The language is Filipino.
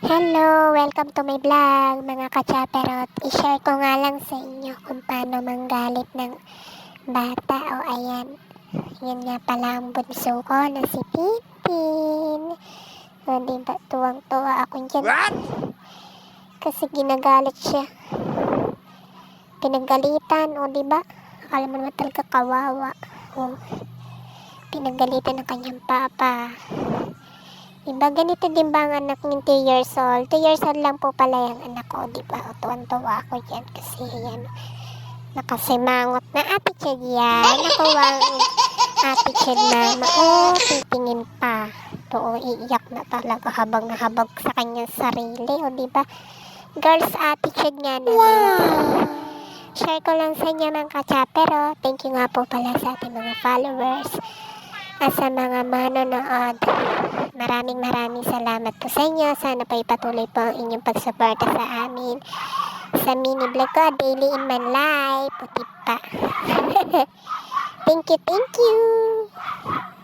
Hello! Welcome to my vlog, mga kachaperot. I-share ko nga lang sa inyo kung paano manggalit ng bata. O ayan, yan nga pala ang bunso ko na si Pipin. O diba, tuwang-tuwa ako dyan. What? Kasi ginagalit siya. Pinagalitan, o diba? Akala mo naman talaga kawawa. O, pinagalitan ng kanyang papa. Diba, ganito din ba ang anak ng 2 years old? 2 years old lang po pala yung anak ko, diba? O, tuwan-tuwa ako dyan kasi yan. Nakasimangot na attitude yan. Nakuha ang attitude mama. O, titingin pa. Oo, iiyak na talaga habang nahabag sa kanyang sarili. O, diba? Girls attitude nga naman. Share ko lang sa inyo mga kachapero. Thank you nga po pala sa ating mga followers. At sa mga manonood, maraming salamat po sa inyo. Sana po ipatuloy po ang inyong pagsuporta sa amin sa mini vlog ko, Daily in My Life. Puti pa. Thank you.